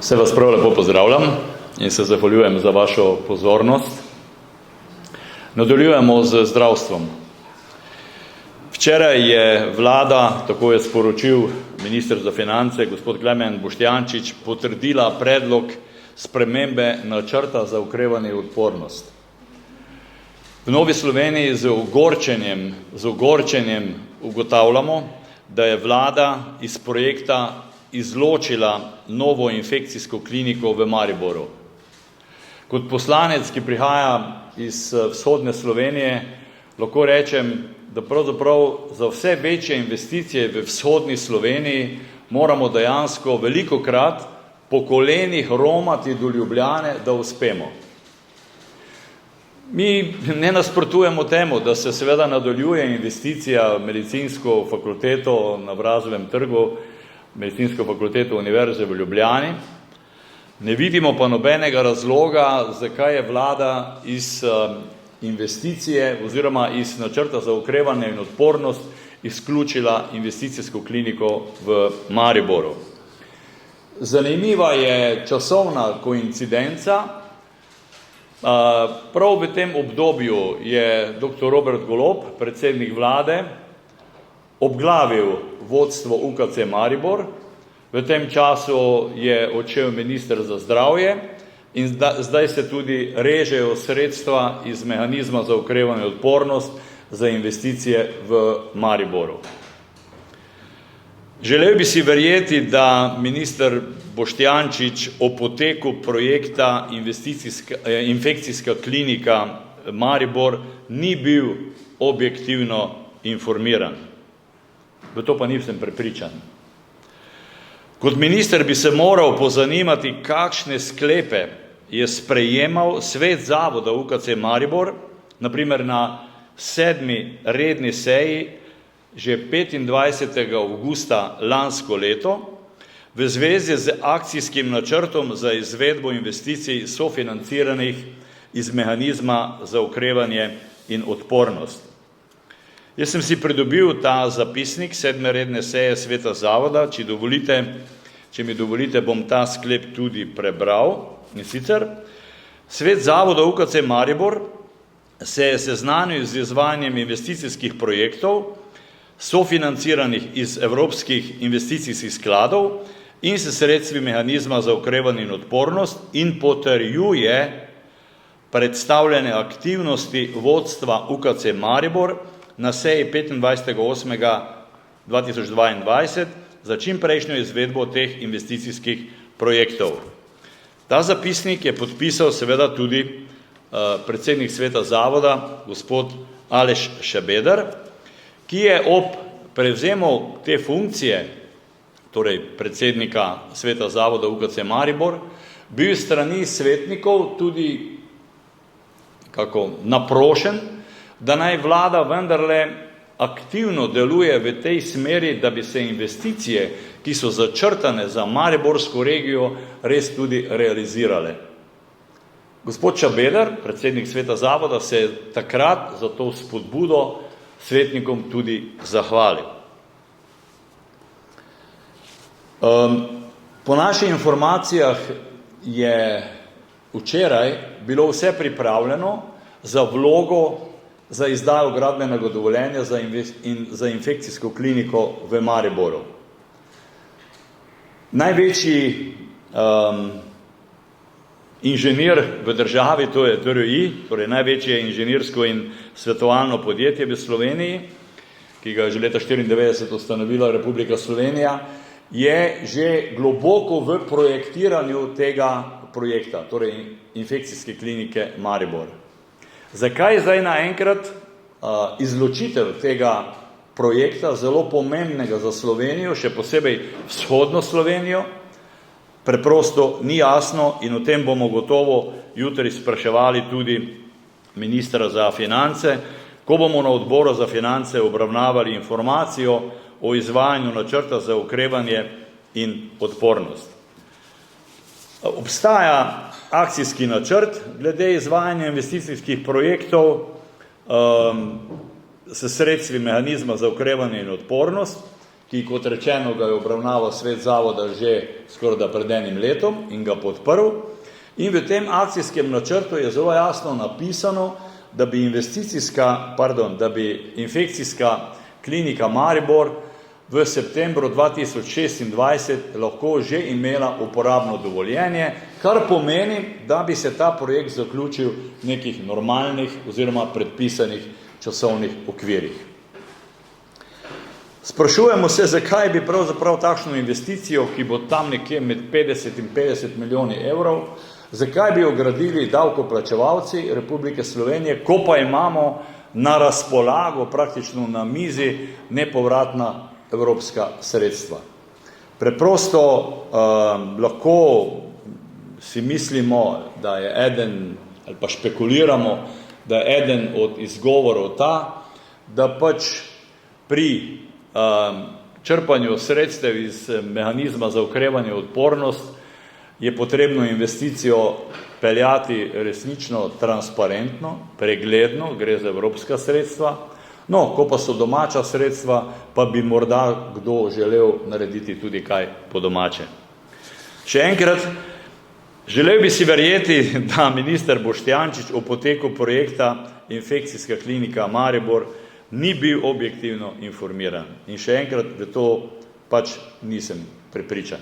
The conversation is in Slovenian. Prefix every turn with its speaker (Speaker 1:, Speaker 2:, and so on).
Speaker 1: Vse vas prav lepo pozdravljam in se zahvaljujem za vašo pozornost. Nadaljujemo z zdravstvom. Včeraj je vlada, tako je sporočil minister za finance, gospod Klemen Boštjančič, potrdila predlog spremembe načrta za okrevanje in odpornost. V Novi Sloveniji z ogorčenjem ugotavljamo, da je vlada iz projekta izločila novo infekcijsko kliniko v Mariboru. Kot poslanec, ki prihaja iz vzhodne Slovenije, lahko rečem, da pravzaprav za vse večje investicije v vzhodni Sloveniji moramo dejansko velikokrat po kolenih romati do Ljubljane, da uspemo. Mi ne nasprotujemo temu, da se seveda nadaljuje investicija v medicinsko fakulteto na Vrazovem trgu, medicinsko fakulteto Univerze v Ljubljani. Ne vidimo pa nobenega razloga, zakaj je vlada iz investicije oziroma iz načrta za okrevanje in odpornost izključila investicijsko kliniko v Mariboru. Zanimiva je časovna koincidenca. Prav v tem obdobju je dr. Robert Golob, predsednik vlade, obglavil vodstvo UKC Maribor. V tem času je odšel minister za zdravje in zdaj se tudi režejo sredstva iz mehanizma za okrevanje in odpornost za investicije v Mariboru. Želel bi si verjeti, da minister Boštjančič o poteku projekta infekcijska klinika Maribor ni bil objektivno informiran. V to pa nisem prepričan. Kot minister bi se moral pozanimati, kakšne sklepe je sprejemal svet zavoda UKC Maribor, naprimer na 7. redni seji že 25. avgusta lansko leto, v zvezi z akcijskim načrtom za izvedbo investicij sofinanciranih iz mehanizma za okrevanje in odpornost. Jaz sem si pridobil ta zapisnik 7. redne seje sveta zavoda, če mi dovolite, bom ta sklep tudi prebral. In sicer, svet zavoda UKC Maribor se je seznanil z izvajanjem investicijskih projektov, sofinanciranih iz evropskih investicijskih skladov in s sredstvi mehanizma za okrevanje in odpornost in potrjuje predstavljene aktivnosti vodstva UKC Maribor na seji 25.8.2022 za čimprejšnjo izvedbo teh investicijskih projektov. Ta zapisnik je podpisal seveda tudi predsednik sveta zavoda, gospod Aleš Šabeder, ki je ob prevzemu te funkcije, torej predsednika sveta zavoda UKC Maribor, bil strani svetnikov tudi naprošen, da naj vlada vendarle aktivno deluje v tej smeri, da bi se investicije, ki so začrtane za mariborsko regijo, res tudi realizirale. Gospod Šabeder, predsednik sveta zavoda, se je takrat za to spodbudo svetnikom tudi zahvalil. Po naših informacijah je včeraj bilo vse pripravljeno za vlogo za izdajo gradbenega dovoljenja za infekcijsko kliniko v Mariboru. Največji inženir v državi, to je DRI, torej največje inženirsko in svetovalno podjetje v Sloveniji, ki ga je že leta 1994 ustanovila Republika Slovenija, je že globoko v projektiranju tega projekta, torej infekcijske klinike Maribor. Zakaj zdaj naenkrat izločitev tega projekta, zelo pomembnega za Slovenijo, še posebej vzhodno Slovenijo, preprosto ni jasno in o tem bomo gotovo jutri spraševali tudi ministra za finance, ko bomo na odboru za finance obravnavali informacijo o izvajanju načrta za okrevanje in odpornost. Obstaja akcijski načrt glede izvajanja investicijskih projektov s sredstvi mehanizma za okrevanje in odpornost, ki, kot rečeno, ga je obravnaval svet zavoda že skoraj pred enim letom in ga podprl. In v tem akcijskem načrtu je zelo jasno napisano, da bi infekcijska klinika Maribor v septembru 2026 lahko že imela uporabno dovoljenje, kar pomeni, da bi se ta projekt zaključil v nekih normalnih oziroma predpisanih časovnih okvirih. Sprašujemo se, zakaj bi pravzaprav takšno investicijo, ki bo tam nekje med 50 in 50 milijoni evrov, zakaj bi jo gradili davkoplačevalci Republike Slovenije, ko pa imamo na razpolago, praktično na mizi, nepovratna evropska sredstva. Preprosto lahko si mislimo, da je eden, ali pa špekuliramo, da je eden od izgovorov ta, da pač pri črpanju sredstev iz mehanizma za okrevanje in odpornost je potrebno investicijo peljati resnično transparentno, pregledno, gre za evropska sredstva. No, ko pa so domača sredstva, pa bi morda kdo želel narediti tudi kaj po domače. Še enkrat, želel bi si verjeti, da minister Boštjančič o poteku projekta infekcijska klinika Maribor ni bil objektivno informiran. In še enkrat, v to pač nisem prepričan.